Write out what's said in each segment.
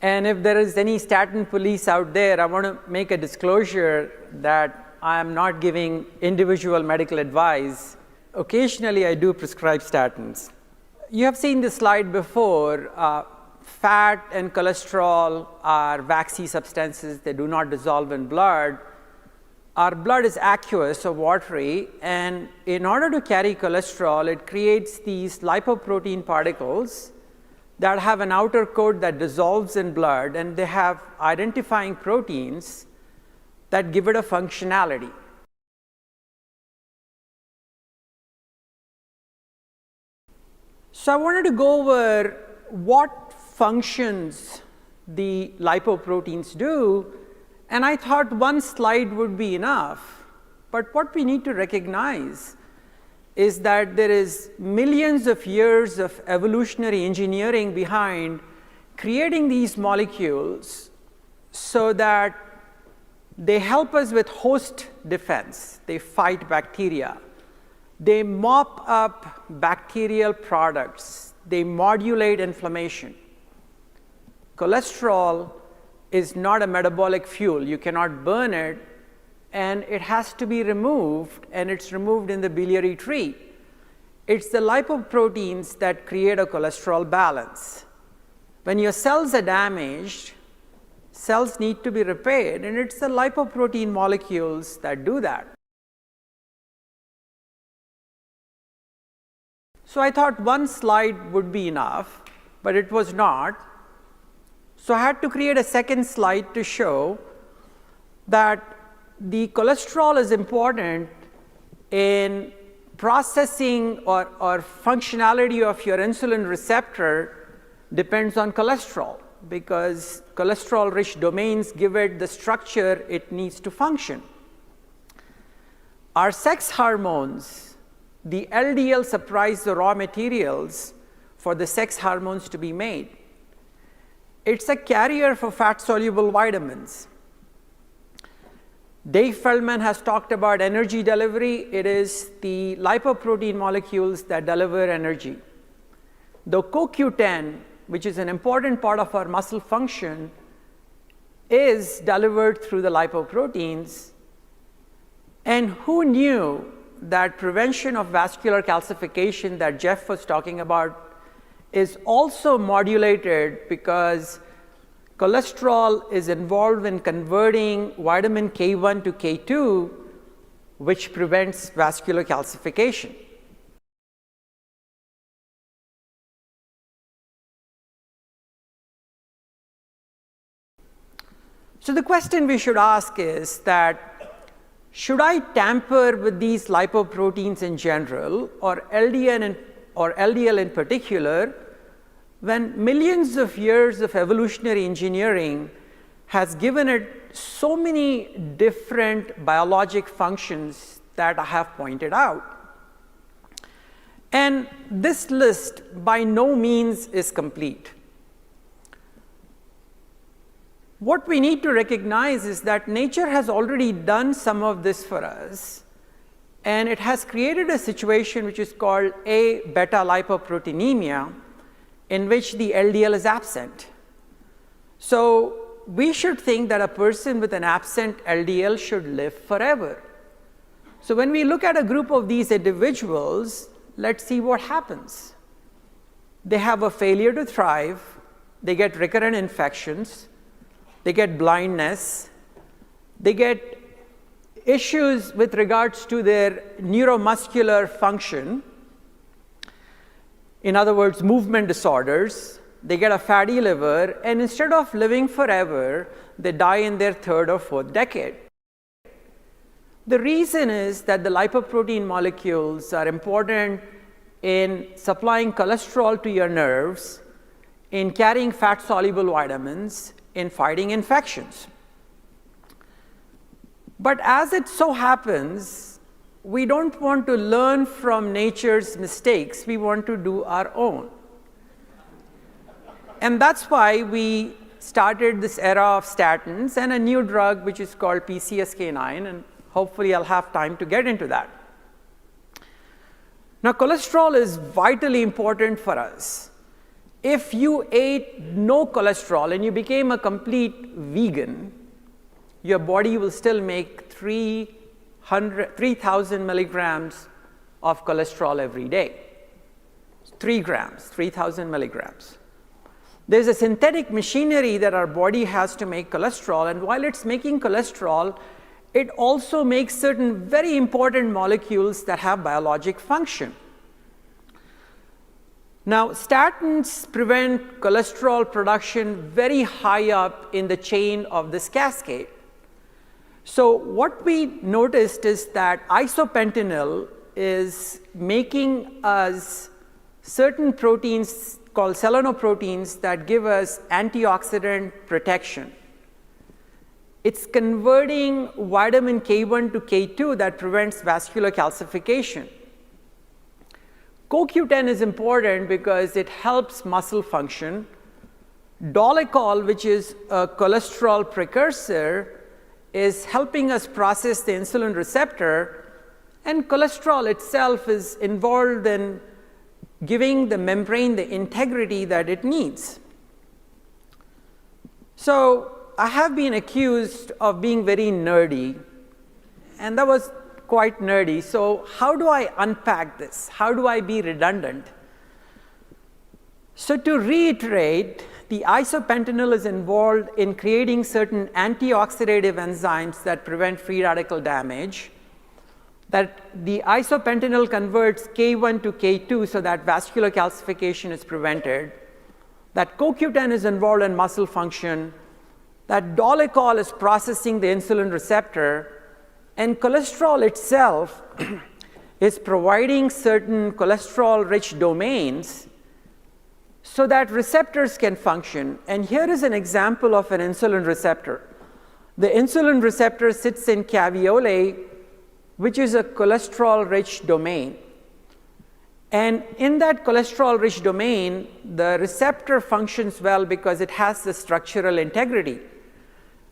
And if there is any statin police out there, I want to make a disclosure that I am not giving individual medical advice. Occasionally, I do prescribe statins. You have seen this slide before. Fat and cholesterol are waxy substances. They do not dissolve in blood. Our blood is aqueous or watery, and in order to carry cholesterol, it creates these lipoprotein particles that have an outer coat that dissolves in blood, and they have identifying proteins that give it a functionality. So I wanted to go over what functions the lipoproteins do, and I thought one slide would be enough. But what we need to recognize is that there is millions of years of evolutionary engineering behind creating these molecules so that they help us with host defense. They fight bacteria. They mop up bacterial products. They modulate inflammation. Cholesterol is not a metabolic fuel. You cannot burn it, and it has to be removed, and it's removed in the biliary tree. It's the lipoproteins that create a cholesterol balance. When your cells are damaged, cells need to be repaired, and it's the lipoprotein molecules that do that. So I thought one slide would be enough, but it was not. So I had to create a second slide to show that the cholesterol is important in processing or functionality of your insulin receptor depends on cholesterol, because cholesterol-rich domains give it the structure it needs to function. Our sex hormones, the LDL supplies the raw materials for the sex hormones to be made. It's a carrier for fat-soluble vitamins. Dave Feldman has talked about energy delivery. It is the lipoprotein molecules that deliver energy. The CoQ10, which is an important part of our muscle function, is delivered through the lipoproteins. And who knew that prevention of vascular calcification that Jeff was talking about is also modulated because cholesterol is involved in converting vitamin K1 to K2, which prevents vascular calcification. So the question we should ask is that, should I tamper with these lipoproteins in general, or LDL in particular, when millions of years of evolutionary engineering has given it so many different biologic functions that I have pointed out? And this list by no means is complete. What we need to recognize is that nature has already done some of this for us, and it has created a situation which is called A-beta-lipoproteinemia, in which the LDL is absent. So we should think that a person with an absent LDL should live forever. So when we look at a group of these individuals, let's see what happens. They have a failure to thrive, they get recurrent infections, they get blindness, they get issues with regards to their neuromuscular function. In other words, movement disorders. They get a fatty liver, and instead of living forever, they die in their third or fourth decade. The reason is that the lipoprotein molecules are important in supplying cholesterol to your nerves, in carrying fat-soluble vitamins, in fighting infections. But as it so happens, we don't want to learn from nature's mistakes. We want to do our own. And that's why we started this era of statins and a new drug which is called PCSK9, and hopefully I'll have time to get into that. Now, cholesterol is vitally important for us. If you ate no cholesterol and you became a complete vegan, your body will still make 3,000 milligrams of cholesterol every day. 3 grams, 3,000 milligrams. There's a synthetic machinery that our body has to make cholesterol, and while it's making cholesterol, it also makes certain very important molecules that have biologic function. Now, statins prevent cholesterol production very high up in the chain of this cascade. So what we noticed is that isopentenyl is making us certain proteins called selenoproteins that give us antioxidant protection. It's converting vitamin K1 to K2 that prevents vascular calcification. CoQ10 is important because it helps muscle function. Dolecol, which is a cholesterol precursor, is helping us process the insulin receptor, and cholesterol itself is involved in giving the membrane the integrity that it needs. So I have been accused of being very nerdy, and that was quite nerdy. So how do I unpack this? How do I be redundant? So to reiterate, the isopentenyl is involved in creating certain antioxidative enzymes that prevent free radical damage, that the isopentenyl converts K1 to K2 so that vascular calcification is prevented, that CoQ10 is involved in muscle function, that dolecol is processing the insulin receptor, and cholesterol itself is providing certain cholesterol-rich domains so that receptors can function. And here is an example of an insulin receptor. The insulin receptor sits in caveolae, which is a cholesterol-rich domain. And in that cholesterol-rich domain, the receptor functions well because it has the structural integrity.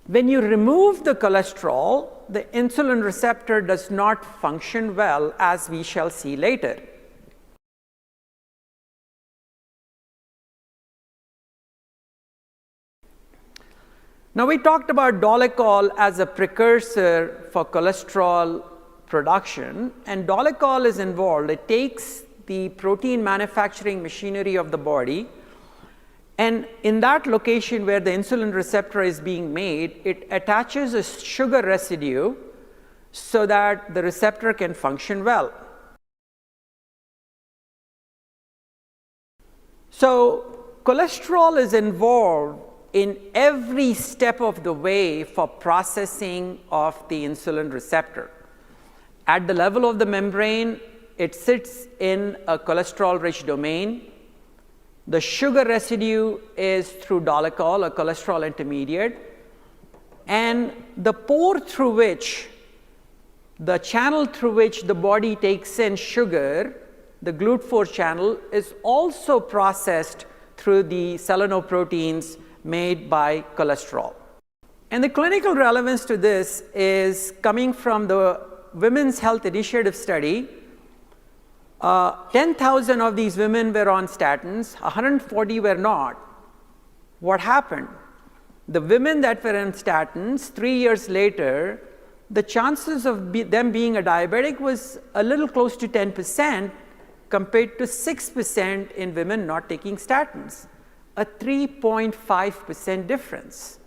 When you remove the cholesterol, the insulin receptor does not function well, as we shall see later. Now, we talked about dolecol as a precursor for cholesterol production, and dolecol is involved. It takes the protein manufacturing machinery of the body, and in that location where the insulin receptor is being made, it attaches a sugar residue so that the receptor can function well. So cholesterol is involved in every step of the way for processing of the insulin receptor. At the level of the membrane, it sits in a cholesterol-rich domain. The sugar residue is through dolecol, a cholesterol intermediate, and the pore through which, the channel through which the body takes in sugar, the GLUT4 channel, is also processed through the selenoproteins made by cholesterol. And the clinical relevance to this is coming from the Women's Health Initiative study. 10,000 of these women were on statins, 140 were not. What happened? The women that were on statins, 3 years later, the chances of them being a diabetic was a little close to 10% compared to 6% in women not taking statins, a 3.5% difference.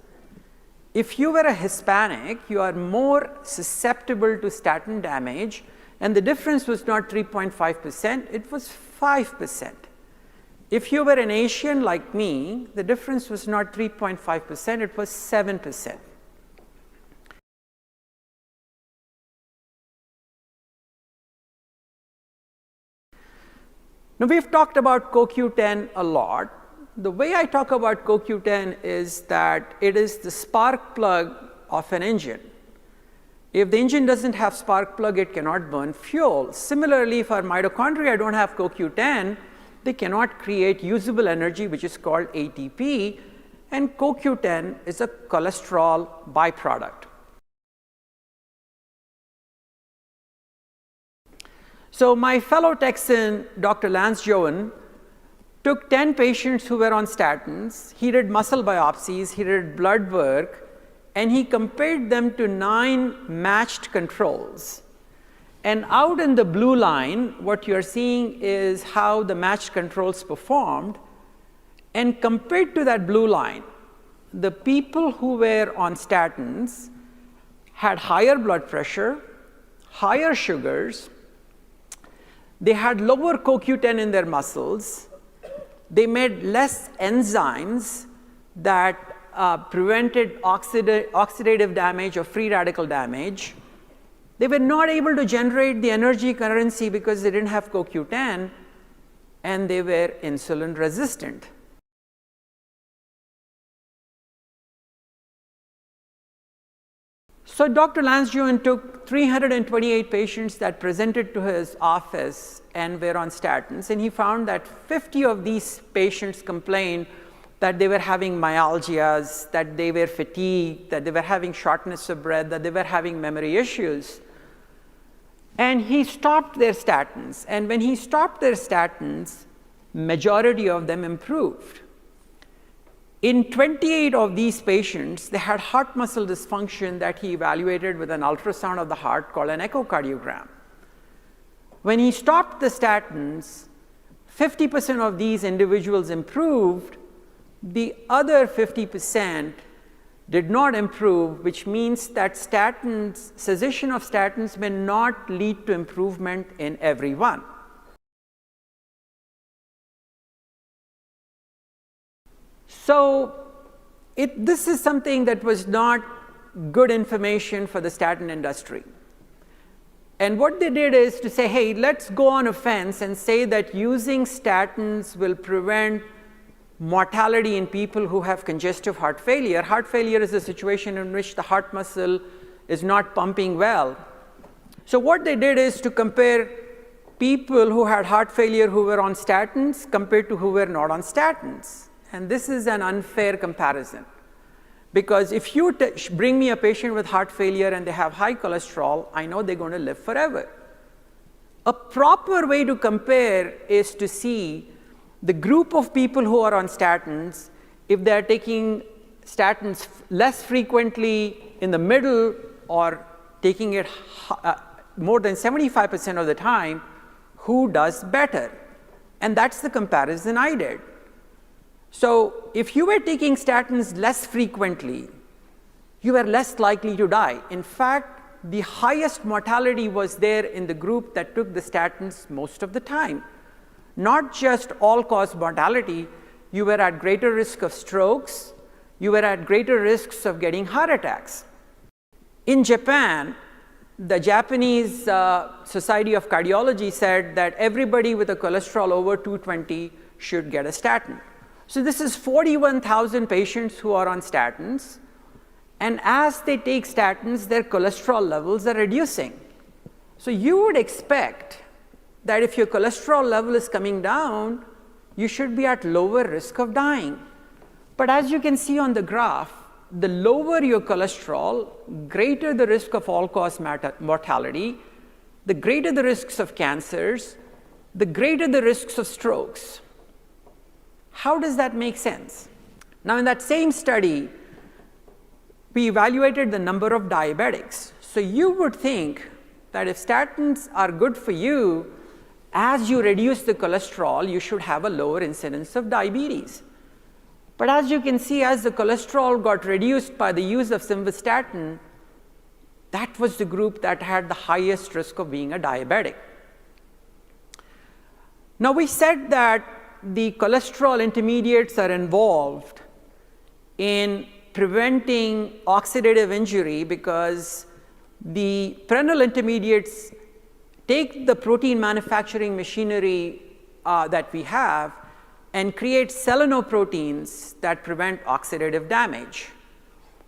If you were a Hispanic, you are more susceptible to statin damage, and the difference was not 3.5%, it was 5%. If you were an Asian like me, the difference was not 3.5%, it was 7%. Now, we've talked about CoQ10 a lot. The way I talk about CoQ10 is that it is the spark plug of an engine. If the engine doesn't have spark plug, it cannot burn fuel. Similarly, if our mitochondria don't have CoQ10, they cannot create usable energy, which is called ATP, and CoQ10 is a cholesterol byproduct. So my fellow Texan, Dr. Lance Joan, took 10 patients who were on statins, he did muscle biopsies, he did blood work, and he compared them to 9 matched controls. And out in the blue line, what you're seeing is how the matched controls performed. And compared to that blue line, the people who were on statins had higher blood pressure, higher sugars, they had lower CoQ10 in their muscles, they made less enzymes that prevented oxidative damage or free radical damage. They were not able to generate the energy currency because they didn't have CoQ10, and they were insulin resistant. So Dr. Lansdowne took 328 patients that presented to his office and were on statins, and he found that 50 of these patients complained that they were having myalgias, that they were fatigued, that they were having shortness of breath, that they were having memory issues. And he stopped their statins. And when he stopped their statins, majority of them improved. In 28 of these patients, they had heart muscle dysfunction that he evaluated with an ultrasound of the heart called an echocardiogram. When he stopped the statins, 50% of these individuals improved. The other 50% did not improve, which means that statins, cessation of statins may not lead to improvement in everyone. So this is something that was not good information for the statin industry. And what they did is to say, hey, let's go on a fence and say that using statins will prevent mortality in people who have congestive heart failure. Heart failure is a situation in which the heart muscle is not pumping well. So what they did is to compare people who had heart failure who were on statins compared to who were not on statins. And this is an unfair comparison, because if you bring me a patient with heart failure and they have high cholesterol, I know they're going to live forever. A proper way to compare is to see the group of people who are on statins, if they are taking statins less frequently, in the middle, or taking it more than 75% of the time, who does better? And that's the comparison I did. So if you were taking statins less frequently, you were less likely to die. In fact, the highest mortality was there in the group that took the statins most of the time. Not just all-cause mortality, you were at greater risk of strokes, you were at greater risks of getting heart attacks. In Japan, the Japanese Society of Cardiology said that everybody with a cholesterol over 220 should get a statin. So this is 41,000 patients who are on statins, and as they take statins, their cholesterol levels are reducing. So you would expect that if your cholesterol level is coming down, you should be at lower risk of dying. But as you can see on the graph, the lower your cholesterol, greater the risk of all-cause mortality, the greater the risks of cancers, the greater the risks of strokes. How does that make sense? Now, in that same study, we evaluated the number of diabetics. So you would think that if statins are good for you, as you reduce the cholesterol, you should have a lower incidence of diabetes. But as you can see, as the cholesterol got reduced by the use of simvastatin, that was the group that had the highest risk of being a diabetic. Now, we said that the cholesterol intermediates are involved in preventing oxidative injury because the prenyl intermediates take the protein manufacturing machinery that we have and create selenoproteins that prevent oxidative damage.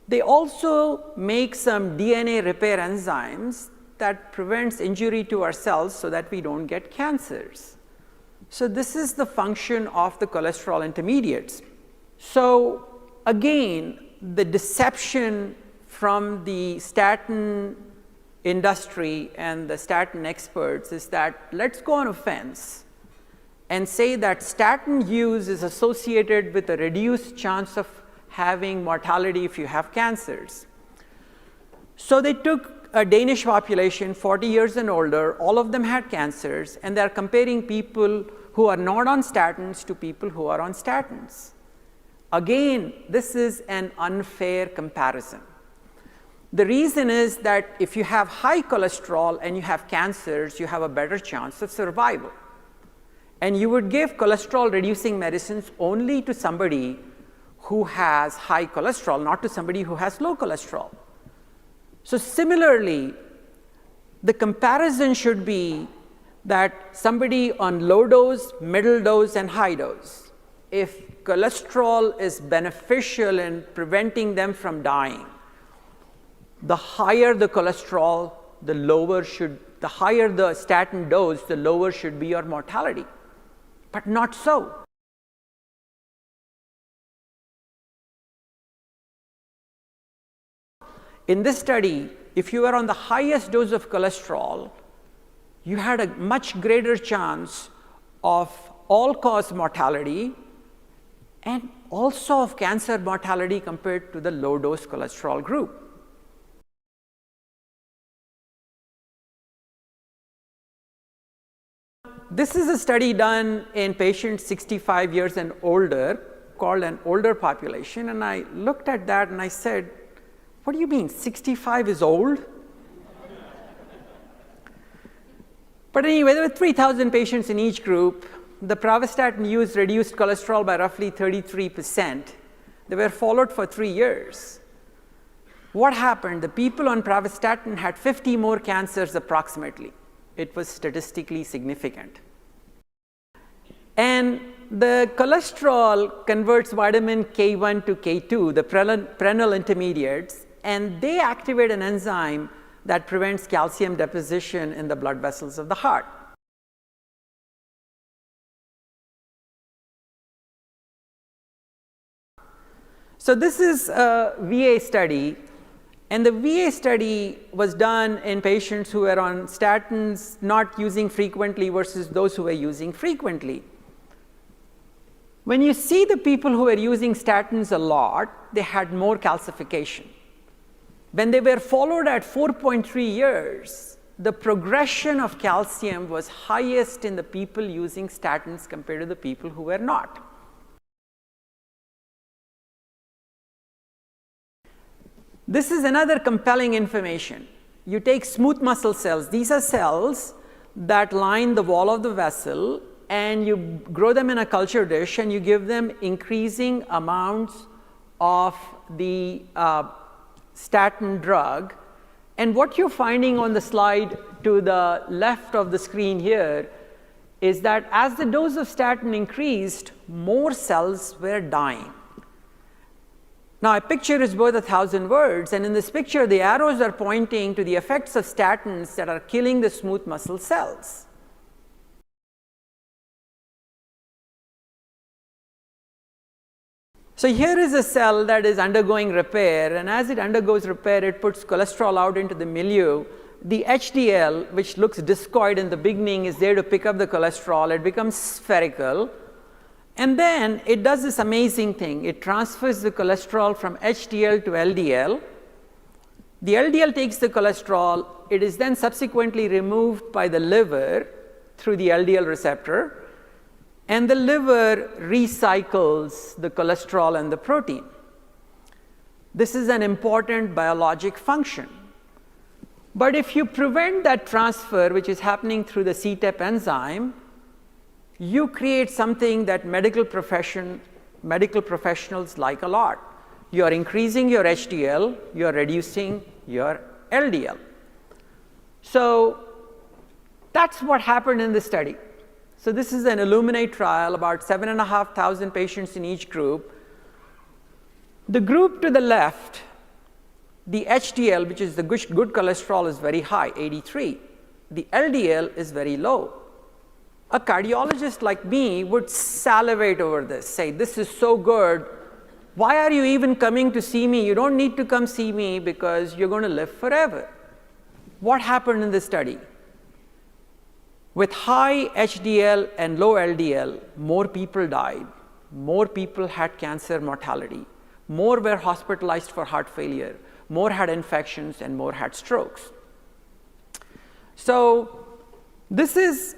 They also make some DNA repair enzymes that prevents injury to our cells so that we don't get cancers. So this is the function of the cholesterol intermediates. So again, the deception from the statin industry and the statin experts is that let's go on a fence and say that statin use is associated with a reduced chance of having mortality if you have cancers. So they took a Danish population, 40 years and older, all of them had cancers, and they're comparing people who are not on statins to people who are on statins. Again, this is an unfair comparison. The reason is that if you have high cholesterol and you have cancers, you have a better chance of survival. And you would give cholesterol reducing medicines only to somebody who has high cholesterol, not to somebody who has low cholesterol. So similarly, the comparison should be that somebody on low dose, middle dose, and high dose, if cholesterol is beneficial in preventing them from dying, the higher the cholesterol, the higher the statin dose, the lower should be your mortality. But not so. In this study, if you were on the highest dose of cholesterol, you had a much greater chance of all-cause mortality and also of cancer mortality compared to the low-dose cholesterol group. This is a study done in patients 65 years and older, called an older population, and I looked at that and I said, what do you mean, 65 is old? But anyway, there were 3,000 patients in each group. The pravastatin use reduced cholesterol by roughly 33%. They were followed for 3 years. What happened? The people on pravastatin had 50 more cancers approximately. It was statistically significant. And the cholesterol converts vitamin K1 to K2, the prenyl intermediates, and they activate an enzyme that prevents calcium deposition in the blood vessels of the heart. So this is a VA study, and the VA study was done in patients who were on statins not using frequently versus those who were using frequently. When you see the people who were using statins a lot, they had more calcification. When they were followed at 4.3 years, the progression of calcium was highest in the people using statins compared to the people who were not. This is another compelling information. You take smooth muscle cells. These are cells that line the wall of the vessel, and you grow them in a culture dish, and you give them increasing amounts of the statin drug. And what you're finding on the slide to the left of the screen here is that as the dose of statin increased, more cells were dying. Now, a picture is worth 1,000 words, and in this picture, the arrows are pointing to the effects of statins that are killing the smooth muscle cells. So here is a cell that is undergoing repair, and as it undergoes repair, it puts cholesterol out into the milieu. The HDL, which looks discoid in the beginning, is there to pick up the cholesterol. It becomes spherical. And then it does this amazing thing. It transfers the cholesterol from HDL to LDL. The LDL takes the cholesterol. It is then subsequently removed by the liver through the LDL receptor. And the liver recycles the cholesterol and the protein. This is an important biologic function. But if you prevent that transfer, which is happening through the CETP enzyme, you create something that medical professionals like a lot. You are increasing your HDL, you are reducing your LDL. So that's what happened in this study. So this is an Illuminate trial, about 7,500 patients in each group. The group to the left, the HDL, which is the good cholesterol, is very high, 83. The LDL is very low. A cardiologist like me would salivate over this, say, this is so good. Why are you even coming to see me? You don't need to come see me because you're going to live forever. What happened in this study? With high HDL and low LDL, more people died, more people had cancer mortality, more were hospitalized for heart failure, more had infections, and more had strokes. So this is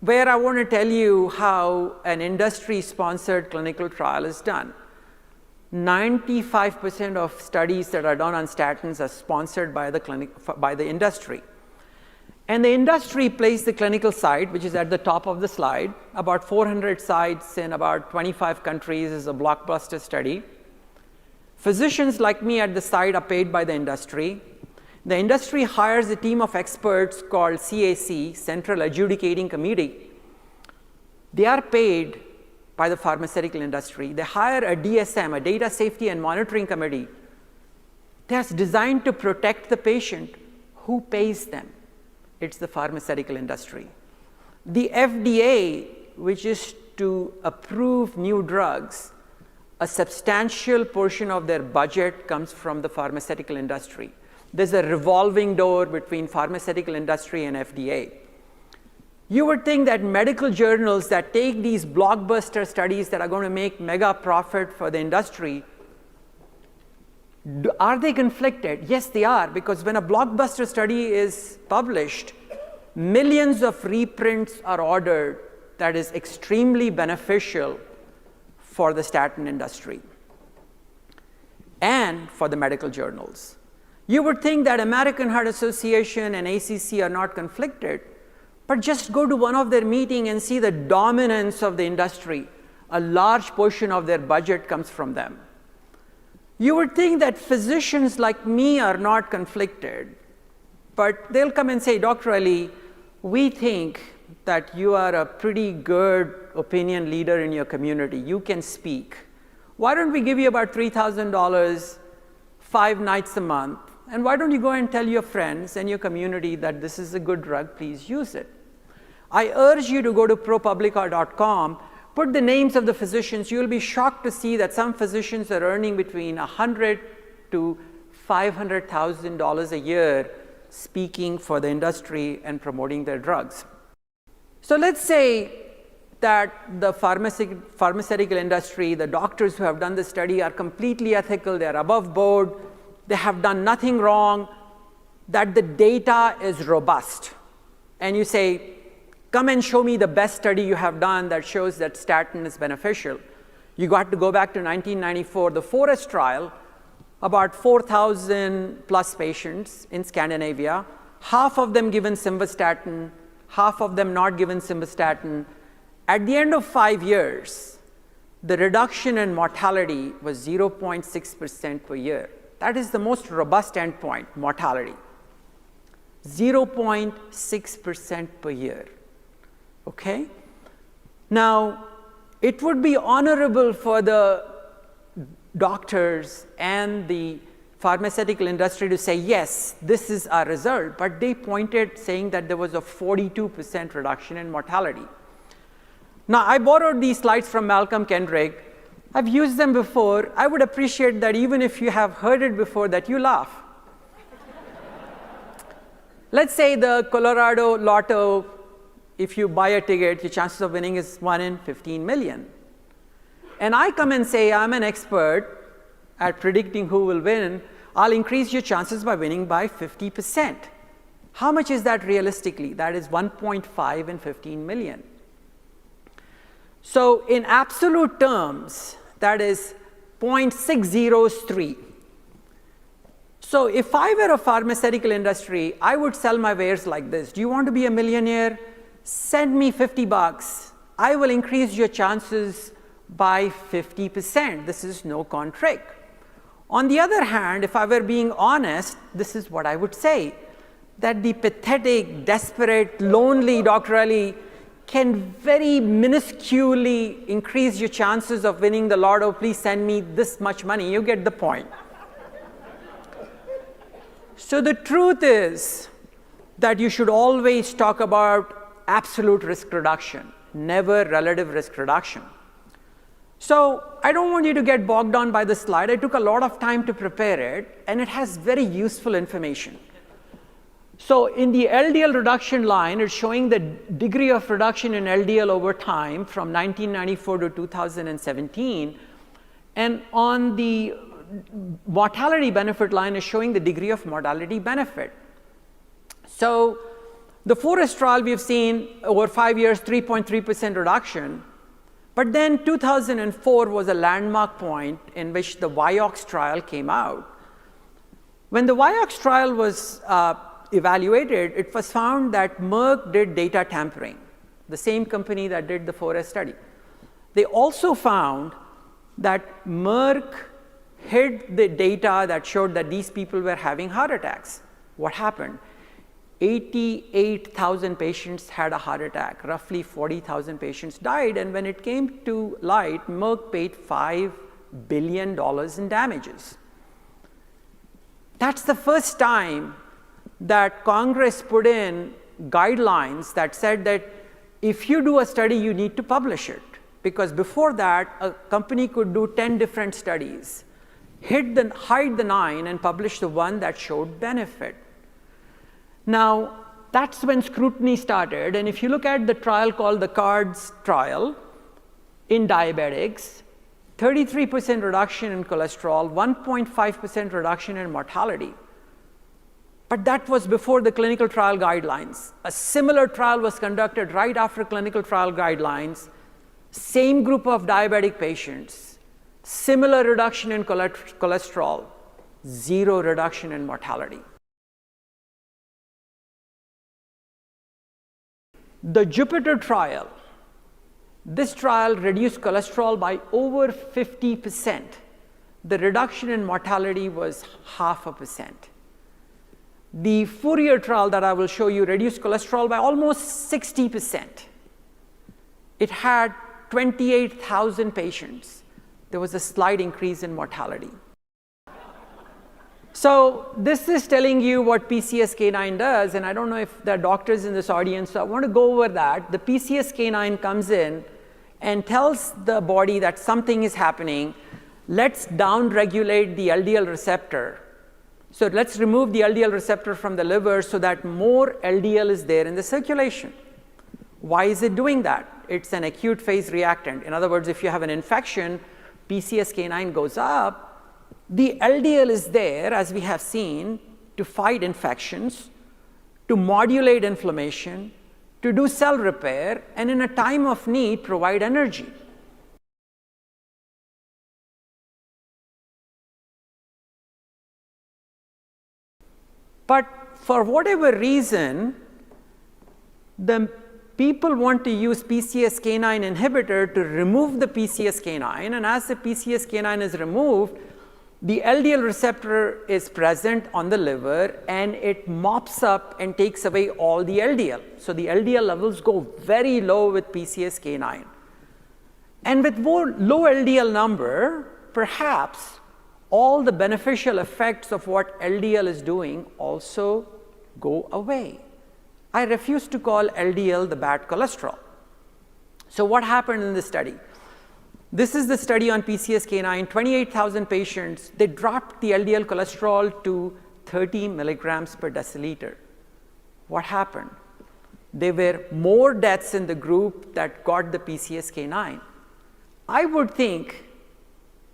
where I want to tell you how an industry-sponsored clinical trial is done. 95% of studies that are done on statins are sponsored by the industry. And the industry plays the clinical site, which is at the top of the slide. About 400 sites in about 25 countries is a blockbuster study. Physicians like me at the site are paid by the industry. The industry hires a team of experts called CAC, Central Adjudicating Committee. They are paid by the pharmaceutical industry. They hire a DSM, a Data Safety and Monitoring Committee, that's designed to protect the patient. Who pays them? It's the pharmaceutical industry. The FDA, which is to approve new drugs, a substantial portion of their budget comes from the pharmaceutical industry. There's a revolving door between pharmaceutical industry and FDA. You would think that medical journals that take these blockbuster studies that are going to make mega profit for the industry, are they conflicted? Yes, they are, because when a blockbuster study is published, millions of reprints are ordered that is extremely beneficial for the statin industry and for the medical journals. You would think that American Heart Association and ACC are not conflicted, but just go to one of their meetings and see the dominance of the industry. A large portion of their budget comes from them. You would think that physicians like me are not conflicted, but they'll come and say, Dr. Ali, we think that you are a pretty good opinion leader in your community. You can speak. Why don't we give you about $3,000 5 nights a month? And why don't you go and tell your friends and your community that this is a good drug, please use it. I urge you to go to ProPublica.com, put the names of the physicians. You'll be shocked to see that some physicians are earning between $100,000 to $500,000 a year speaking for the industry and promoting their drugs. So let's say that the pharmaceutical industry, the doctors who have done the study are completely ethical, they're above board, they have done nothing wrong, that the data is robust. And you say, come and show me the best study you have done that shows that statin is beneficial. You got to go back to 1994, the Forest trial, about 4,000 plus patients in Scandinavia, half of them given simvastatin, half of them not given simvastatin. At the end of 5 years, the reduction in mortality was 0.6% per year. That is the most robust endpoint, mortality. 0.6% per year. Okay? Now, it would be honorable for the doctors and the pharmaceutical industry to say, yes, this is our result, but they pointed saying that there was a 42% reduction in mortality. Now, I borrowed these slides from Malcolm Kendrick. I've used them before. I would appreciate that even if you have heard it before, that you laugh. Let's say the Colorado Lotto, if you buy a ticket, your chances of winning is 1 in 15 million. And I come and say, I'm an expert at predicting who will win. I'll increase your chances by winning by 50%. How much is that realistically? That is 1.5 in 15 million. So in absolute terms, that is 0.603. So if I were a pharmaceutical industry, I would sell my wares like this. Do you want to be a millionaire? Send me 50 bucks. I will increase your chances by 50%. This is no con trick. On the other hand, if I were being honest, this is what I would say, that the pathetic, desperate, lonely Dr. Ali can very minusculely increase your chances of winning the lotto. Please send me this much money. You get the point. So the truth is that you should always talk about absolute risk reduction, never relative risk reduction. So I don't want you to get bogged down by the slide. I took a lot of time to prepare it, and it has very useful information. So in the LDL reduction line, it's showing the degree of reduction in LDL over time from 1994 to 2017. And on the mortality benefit line is showing the degree of mortality benefit. So the FOREST trial, we've seen over 5 years, 3.3% reduction. But then 2004 was a landmark point in which the Vioxx trial came out. When the Vioxx trial was evaluated, it was found that Merck did data tampering, the same company that did the FOREST study. They also found that Merck hid the data that showed that these people were having heart attacks. What happened? 88,000 patients had a heart attack, roughly 40,000 patients died, and when it came to light, Merck paid $5 billion in damages. That's the first time that Congress put in guidelines that said that if you do a study, you need to publish it. Because before that, a company could do 10 different studies, hide the 9 and publish the one that showed benefit. Now, that's when scrutiny started. And if you look at the trial called the CARDS trial in diabetics, 33% reduction in cholesterol, 1.5% reduction in mortality. But that was before the clinical trial guidelines. A similar trial was conducted right after clinical trial guidelines, same group of diabetic patients, similar reduction in cholesterol, 0 reduction in mortality. The Jupiter trial, this trial reduced cholesterol by over 50%. The reduction in mortality was 0.5%. The Fourier trial that I will show you reduced cholesterol by almost 60%. It had 28,000 patients. There was a slight increase in mortality. So this is telling you what PCSK9 does, and I don't know if there are doctors in this audience, so I want to go over that. The PCSK9 comes in and tells the body that something is happening. Let's downregulate the LDL receptor. So let's remove the LDL receptor from the liver so that more LDL is there in the circulation. Why is it doing that? It's an acute phase reactant. In other words, if you have an infection, PCSK9 goes up. The LDL is there, as we have seen, to fight infections, to modulate inflammation, to do cell repair, and in a time of need, provide energy. But for whatever reason, the people want to use PCSK9 inhibitor to remove the PCSK9, and as the PCSK9 is removed, the LDL receptor is present on the liver and it mops up and takes away all the LDL. So the LDL levels go very low with PCSK9. And with more low LDL number, perhaps all the beneficial effects of what LDL is doing also go away. I refuse to call LDL the bad cholesterol. So what happened in this study? This is the study on PCSK9, 28,000 patients. They dropped the LDL cholesterol to 30 milligrams per deciliter. What happened? There were more deaths in the group that got the PCSK9. I would think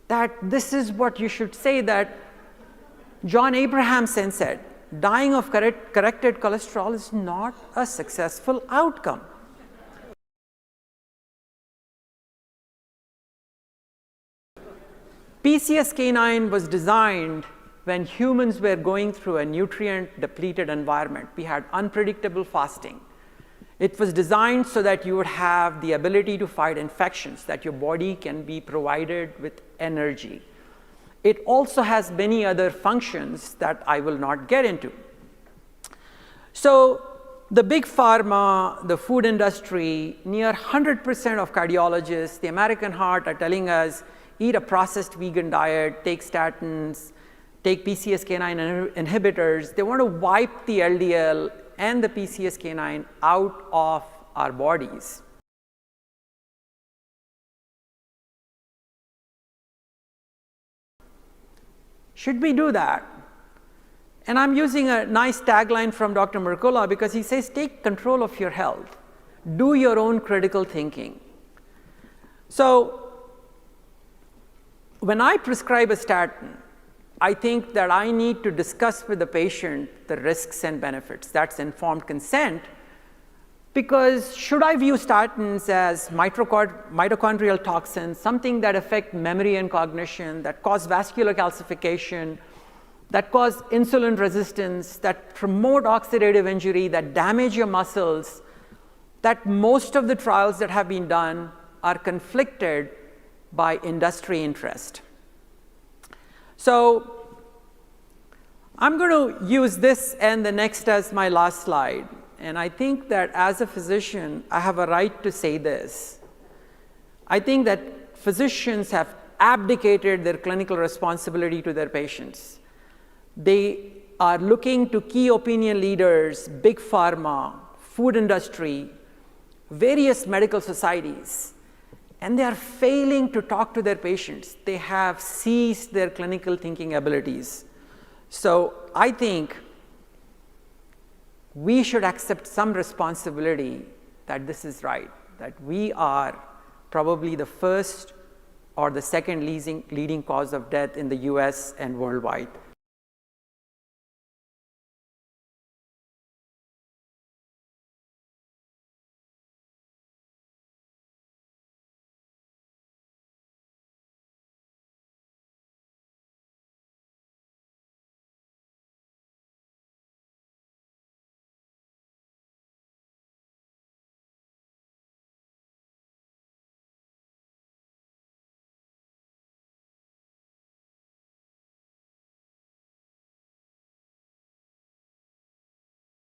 that this is what you should say that John Abrahamson said, dying of corrected cholesterol is not a successful outcome. PCSK9 was designed when humans were going through a nutrient-depleted environment. We had unpredictable fasting. It was designed so that you would have the ability to fight infections, that your body can be provided with energy. It also has many other functions that I will not get into. So the big pharma, the food industry, near 100% of cardiologists, the American Heart are telling us, eat a processed vegan diet, take statins, take PCSK9 inhibitors. They want to wipe the LDL and the PCSK9 out of our bodies. Should we do that? And I'm using a nice tagline from Dr. Mercola because he says, take control of your health. Do your own critical thinking. So when I prescribe a statin, I think that I need to discuss with the patient the risks and benefits. That's informed consent. Because should I view statins as mitochondrial toxins, something that affect memory and cognition, that cause vascular calcification, that cause insulin resistance, that promote oxidative injury, that damage your muscles, that most of the trials that have been done are conflicted by industry interest. So I'm going to use this and the next as my last slide. And I think that as a physician, I have a right to say this. I think that physicians have abdicated their clinical responsibility to their patients. They are looking to key opinion leaders, big pharma, food industry, various medical societies, and they are failing to talk to their patients. They have seized their clinical thinking abilities. So I think we should accept some responsibility that this is right, that we are probably the first or the second leading cause of death in the US and worldwide.